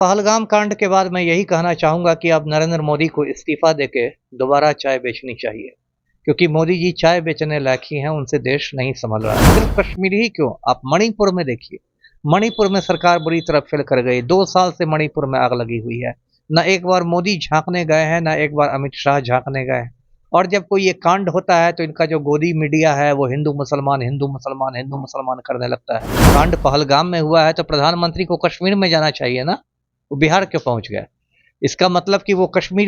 पहलगाम कांड के बाद मैं यही कहना चाहूँगा कि अब नरेंद्र मोदी को इस्तीफ़ा देके दोबारा चाय बेचनी चाहिए, क्योंकि मोदी जी चाय बेचने लायक ही हैं, उनसे देश नहीं सँभल रहा है। सिर्फ़ कश्मीर ही क्यों, आप मणिपुर में देखिए, मणिपुर में सरकार बुरी तरह फ़ेल कर गई, 2 साल से मणिपुर में आग लगी हुई है। ना एक बार मोदी झाँकने गए हैं, ना एक बार अमित शाह झाँकने गए हैं। और जब कोई ये कांड होता है तो इनका जो गोदी मीडिया है वो हिंदू मुसलमान, हिंदू मुसलमान, हिंदू मुसलमान करने लगता है। कांड पहलगाम में हुआ है तो प्रधानमंत्री को कश्मीर में जाना चाहिए ना, वो बिहार क्यों पहुंच गए? इसका मतलब कि वो कश्मीर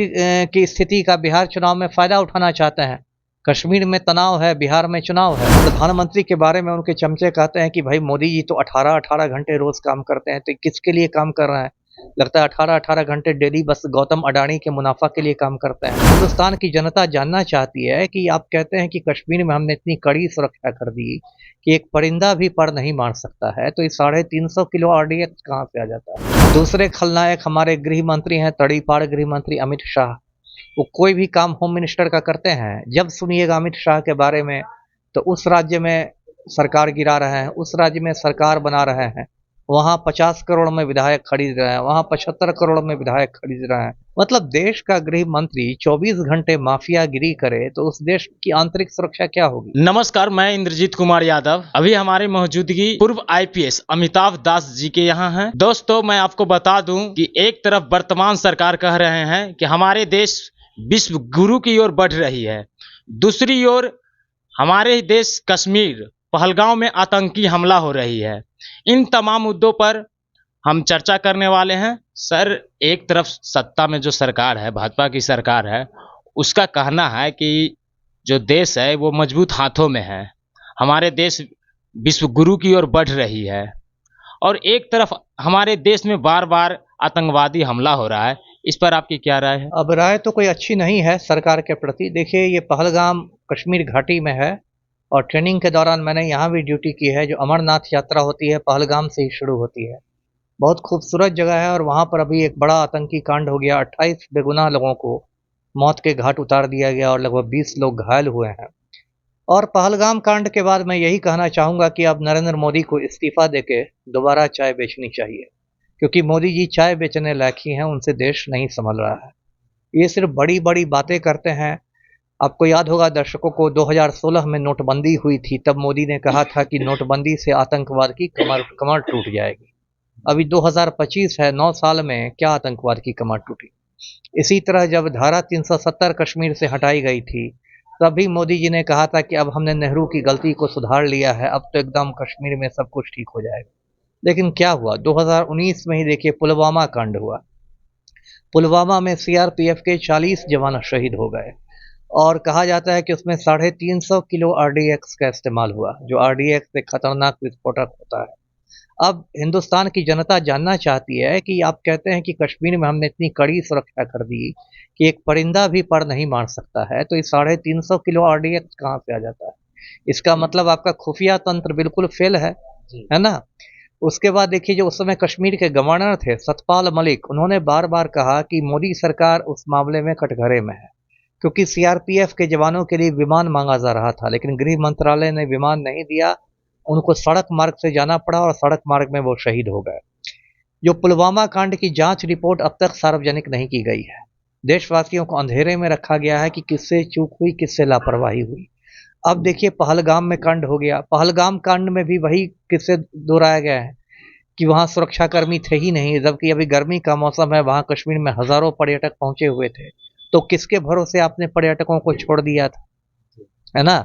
की स्थिति का बिहार चुनाव में फ़ायदा उठाना चाहते हैं। कश्मीर में तनाव है, बिहार में चुनाव है। प्रधानमंत्री के बारे में उनके चमचे कहते हैं कि भाई मोदी जी तो 18-18 घंटे रोज़ काम करते हैं, तो किसके लिए काम कर रहे हैं? लगता है 18-18 घंटे डेली बस गौतम अडानी के मुनाफा के लिए काम करते हैं। हिंदुस्तान की जनता जानना चाहती है कि आप कहते हैं कि कश्मीर में हमने इतनी कड़ी सुरक्षा कर दी कि एक परिंदा भी पर नहीं मार सकता है, तो ये 350 किलो आरडीएक्स कहाँ से आ जाता है? दूसरे खलनायक हमारे गृह मंत्री हैं, तड़ीपार गृह मंत्री अमित शाह। वो कोई भी काम होम मिनिस्टर का करते हैं। जब सुनिएगा अमित शाह के बारे में तो उस राज्य में सरकार गिरा रहे हैं, उस राज्य में सरकार बना रहे हैं, वहाँ 50 करोड़ में विधायक खरीद रहे हैं, वहाँ 75 करोड़ में विधायक खरीद रहे हैं। मतलब देश का गृह मंत्री 24 घंटे माफियागिरी करे तो उस देश की आंतरिक सुरक्षा क्या होगी? नमस्कार, मैं इंद्रजीत कुमार यादव। अभी हमारी मौजूदगी पूर्व आईपीएस अमिताभ दास जी के यहाँ है। दोस्तों, मैं आपको बता दूं कि एक तरफ वर्तमान सरकार कह रहे हैं कि हमारे देश विश्व गुरु की ओर बढ़ रही है, दूसरी ओर हमारे देश कश्मीर पहलगाम में आतंकी हमला हो रही है। इन तमाम मुद्दों पर हम चर्चा करने वाले हैं। सर, एक तरफ सत्ता में जो सरकार है, भाजपा की सरकार है, उसका कहना है कि जो देश है वो मजबूत हाथों में है, हमारे देश विश्व गुरु की ओर बढ़ रही है, और एक तरफ हमारे देश में बार बार आतंकवादी हमला हो रहा है। इस पर आपकी क्या राय है? अब राय तो कोई अच्छी नहीं है सरकार के प्रति। देखिए, ये पहलगाम कश्मीर घाटी में है और ट्रेनिंग के दौरान मैंने यहाँ भी ड्यूटी की है। जो अमरनाथ यात्रा होती है पहलगाम से ही शुरू होती है। बहुत खूबसूरत जगह है और वहाँ पर अभी एक बड़ा आतंकी कांड हो गया। 28 बेगुनाह लोगों को मौत के घाट उतार दिया गया और लगभग 20 लोग घायल हुए हैं। और पहलगाम कांड के बाद मैं यही कहना चाहूँगा कि अब नरेंद्र मोदी को इस्तीफ़ा देके दोबारा चाय बेचनी चाहिए, क्योंकि मोदी जी चाय बेचने लायक ही हैं, उनसे देश नहीं सँभल रहा है। ये सिर्फ बड़ी-बड़ी बातें करते हैं। आपको याद होगा दर्शकों को 2016 में नोटबंदी हुई थी, तब मोदी ने कहा था कि नोटबंदी से आतंकवाद की कमर टूट जाएगी। अभी 2025 है, 9 साल में क्या आतंकवाद की कमर टूटी? इसी तरह जब धारा 370 कश्मीर से हटाई गई थी, तभी मोदी जी ने कहा था कि अब हमने नेहरू की गलती को सुधार लिया है, अब तो एकदम कश्मीर में सब कुछ ठीक हो जाएगा। लेकिन क्या हुआ? 2019 में ही देखिए पुलवामा कांड हुआ। पुलवामा में सीआरपीएफ के 40 जवान शहीद हो गए और कहा जाता है कि उसमें 350 किलो आरडीएक्स का इस्तेमाल हुआ, जो आरडीएक्स एक खतरनाक विस्फोटक होता है। अब हिंदुस्तान की जनता जानना चाहती है कि आप कहते हैं कि कश्मीर में हमने इतनी कड़ी सुरक्षा कर दी कि एक परिंदा भी पर नहीं मार सकता है, तो ये 350 किलो आरडीएक्स कहाँ से आ जाता है? इसका मतलब आपका खुफिया तंत्र बिल्कुल फेल है ना? उसके बाद देखिए, जो उस समय कश्मीर के गवर्नर थे सतपाल मलिक, उन्होंने बार बार कहा कि मोदी सरकार उस मामले में कटघरे में है, क्योंकि सीआरपीएफ के जवानों के लिए विमान मांगा जा रहा था, लेकिन गृह मंत्रालय ने विमान नहीं दिया। उनको सड़क मार्ग से जाना पड़ा और सड़क मार्ग में वो शहीद हो गए। जो पुलवामा कांड की जांच रिपोर्ट अब तक सार्वजनिक नहीं की गई है। देशवासियों को अंधेरे में रखा गया है कि किससे चूक हुई, किससे लापरवाही हुई। अब देखिए, पहलगाम में कांड हो गया। पहलगाम कांड में भी वही किस्से दोहराए गए हैं कि वहाँ सुरक्षाकर्मी थे ही नहीं, जबकि अभी गर्मी का मौसम है, वहाँ कश्मीर में हजारों पर्यटक पहुंचे हुए थे। तो किसके भरोसे आपने पर्यटकों को छोड़ दिया था, है ना?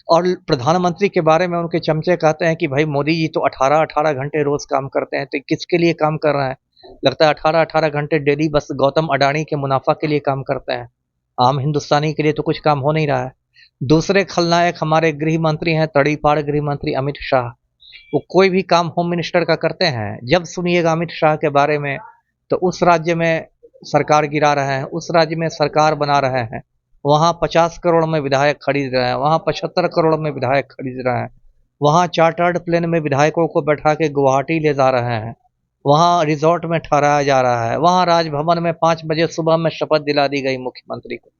और प्रधानमंत्री के बारे में उनके चमचे कहते हैं कि भाई मोदी जी तो 18-18 घंटे रोज काम करते हैं, तो किसके लिए काम कर रहे हैं? लगता है 18-18 घंटे डेली बस गौतम अडानी के मुनाफा के लिए काम करते हैं। आम हिंदुस्तानी के लिए तो कुछ काम हो नहीं रहा है। दूसरे खलनायक हमारे गृह मंत्री हैं, तड़ीपार गृह मंत्री अमित शाह। वो कोई भी काम होम मिनिस्टर का करते हैं। जब सुनिएगा अमित शाह के बारे में तो उस राज्य में सरकार गिरा रहे हैं, उस राज्य में सरकार बना रहे हैं, वहाँ 50 करोड़ में विधायक खरीद रहे हैं, वहाँ 75 करोड़ में विधायक खरीद रहे हैं, वहाँ चार्टर्ड प्लेन में विधायकों को बैठा के गुवाहाटी ले जा रहे हैं, वहाँ रिजॉर्ट में ठहराया जा रहा है, वहाँ राजभवन में 5 बजे सुबह में शपथ दिला दी गई मुख्यमंत्री को।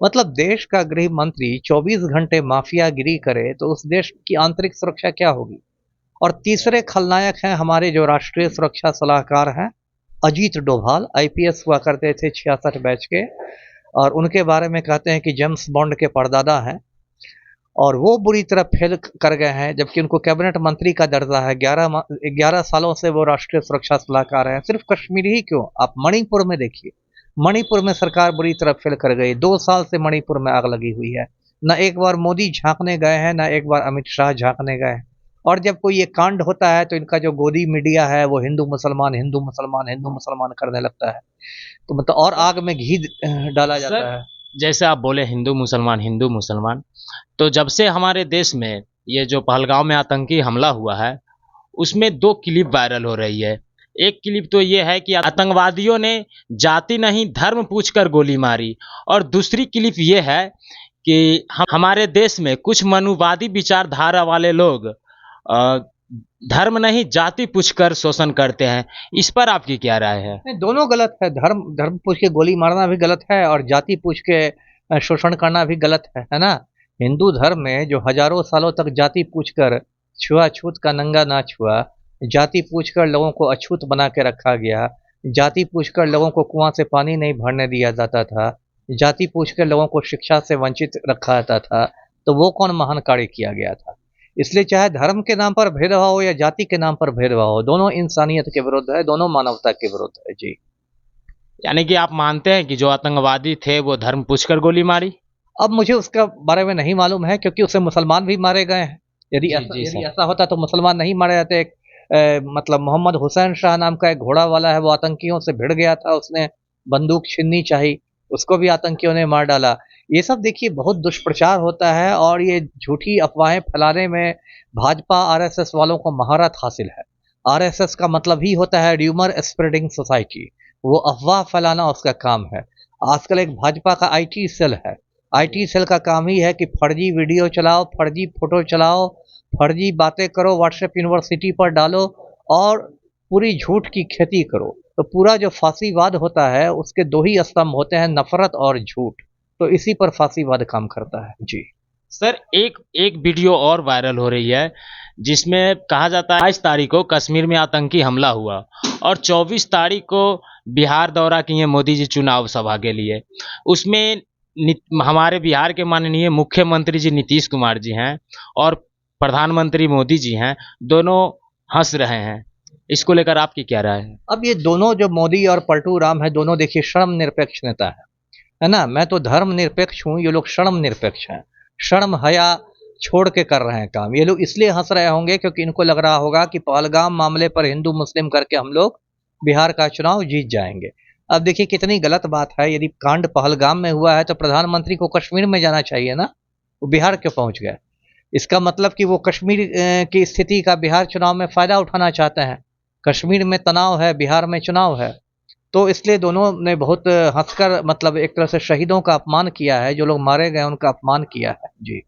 मतलब देश का गृह मंत्री 24 घंटे माफियागिरी करे तो उस देश की आंतरिक सुरक्षा क्या होगी? और तीसरे खलनायक हैं हमारे जो राष्ट्रीय सुरक्षा सलाहकार हैं अजीत डोभाल आईपीएस हुआ करते थे 66 बैच के, और उनके बारे में कहते हैं कि जेम्स बॉन्ड के परदादा हैं, और वो बुरी तरह फेल कर गए हैं, जबकि उनको कैबिनेट मंत्री का दर्जा है। 11 सालों से वो राष्ट्रीय सुरक्षा सलाहकार हैं। सिर्फ कश्मीर ही क्यों, आप मणिपुर में देखिए, मणिपुर में सरकार बुरी तरह फेल कर गई। 2 साल से मणिपुर में आग लगी हुई है। न एक बार मोदी झांकने गए हैं, न एक बार अमित शाह झांकने गए हैं। और जब कोई ये कांड होता है तो इनका जो गोदी मीडिया है वो हिंदू मुसलमान हिंदू मुसलमान हिंदू मुसलमान करने लगता है, तो मतलब और आग में घी डाला जाता है। जैसे आप बोले हिंदू मुसलमान, तो जब से हमारे देश में ये जो पहलगांव में आतंकी हमला हुआ है, उसमें 2 क्लिप वायरल हो रही है। एक क्लिप तो ये है कि आतंकवादियों ने जाति नहीं धर्म पूछकर गोली मारी, और दूसरी क्लिप ये है कि हमारे देश में कुछ मनुवादी विचारधारा वाले लोग धर्म नहीं जाति पूछकर शोषण करते हैं। इस पर आपकी क्या राय है? नहीं, दोनों गलत है। धर्म पूछ के गोली मारना भी गलत है और जाति पूछ के शोषण करना भी गलत है ना। हिंदू धर्म में जो हजारों सालों तक जाति पूछकर छुआछूत का नंगा नाच हुआ, जाति पूछकर लोगों को अछूत बना के रखा गया, जाति पूछकर लोगों को कुआं से पानी नहीं भरने दिया जाता था, जाति पूछकर लोगों को शिक्षा से वंचित रखा जाता था, तो वो कौन महान कार्य किया गया था। इसलिए चाहे धर्म के नाम पर भेदभाव हो या जाति के नाम पर भेदभाव हो, दोनों इंसानियत के विरुद्ध है, दोनों मानवता के विरुद्ध है। जी, यानी कि आप मानते हैं कि जो आतंकवादी थे वो धर्म पूछकर गोली मारी? अब मुझे उसका बारे में नहीं मालूम है, क्योंकि उससे मुसलमान भी मारे गए हैं। यदि ऐसा होता तो मुसलमान नहीं मारे जाते। मतलब मोहम्मद हुसैन शाह नाम का एक घोड़ा वाला है, वो आतंकियों से भिड़ गया था, उसने बंदूक छीननी चाहिए, उसको भी आतंकियों ने मार डाला। ये सब देखिए बहुत दुष्प्रचार होता है, और ये झूठी अफवाहें फैलाने में भाजपा आरएसएस वालों को महारत हासिल है। आरएसएस का मतलब ही होता है र्यूमर स्प्रेडिंग सोसाइटी, वो अफवाह फैलाना उसका काम है। आजकल एक भाजपा का आईटी सेल है, आईटी सेल का काम ही है कि फर्जी वीडियो चलाओ, फर्जी फोटो चलाओ, फर्जी बातें करो, व्हाट्सएप यूनिवर्सिटी पर डालो और पूरी झूठ की खेती करो। तो पूरा जो फांसीवाद होता है उसके 2 ही स्तंभ होते हैं, नफरत और झूठ। तो इसी पर फांसीवाद काम करता है। जी सर, एक वीडियो और वायरल हो रही है जिसमें कहा जाता है 22 तारीख को कश्मीर में आतंकी हमला हुआ और 24 तारीख को बिहार दौरा किए मोदी जी चुनाव सभा के लिए। उसमें हमारे बिहार के माननीय मुख्यमंत्री जी नीतीश कुमार जी हैं और प्रधानमंत्री मोदी जी हैं, दोनों हंस रहे हैं। इसको लेकर आपकी क्या राय है? अब ये दोनों जो मोदी और पलटू राम है, दोनों देखिए शर्म निरपेक्ष नेता है ना। मैं तो धर्म निरपेक्ष हूँ, ये लोग शर्म निरपेक्ष हैं। शर्म हया छोड़ के कर रहे हैं काम। ये लोग इसलिए हंस रहे होंगे क्योंकि इनको लग रहा होगा कि पहलगाम मामले पर हिंदू मुस्लिम करके हम लोग बिहार का चुनाव जीत जाएंगे। अब देखिए कितनी गलत बात है। यदि कांड पहलगाम में हुआ है तो प्रधानमंत्री को कश्मीर में जाना चाहिए ना, वो बिहार क्यों पहुंच गए? इसका मतलब कि वो कश्मीर की स्थिति का बिहार चुनाव में फायदा उठाना चाहते हैं। कश्मीर में तनाव है, बिहार में चुनाव है, तो इसलिए दोनों ने बहुत हंसकर मतलब एक तरह से शहीदों का अपमान किया है, जो लोग मारे गए उनका अपमान किया है। जी,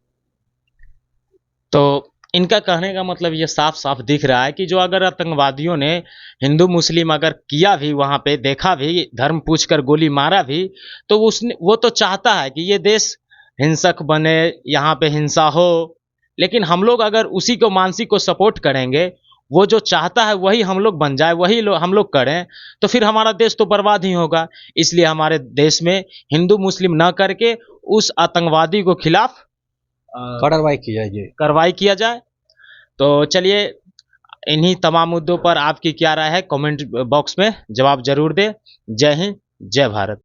तो इनका कहने का मतलब ये साफ साफ दिख रहा है कि जो अगर आतंकवादियों ने हिंदू मुस्लिम अगर किया भी, वहां पे देखा भी, धर्म पूछकर गोली मारा भी, तो वो तो चाहता है कि ये देश हिंसक बने, यहाँ पे हिंसा हो। लेकिन हम लोग अगर उसी को मानसिक को सपोर्ट करेंगे, वो जो चाहता है वही हम लोग बन जाए, वही हम लोग करें, तो फिर हमारा देश तो बर्बाद ही होगा। इसलिए हमारे देश में हिंदू मुस्लिम न करके उस आतंकवादी को खिलाफ कार्रवाई किया जाए। तो चलिए, इन्हीं तमाम मुद्दों पर आपकी क्या राय है कमेंट बॉक्स में जवाब जरूर दें। जय हिंद, जय भारत।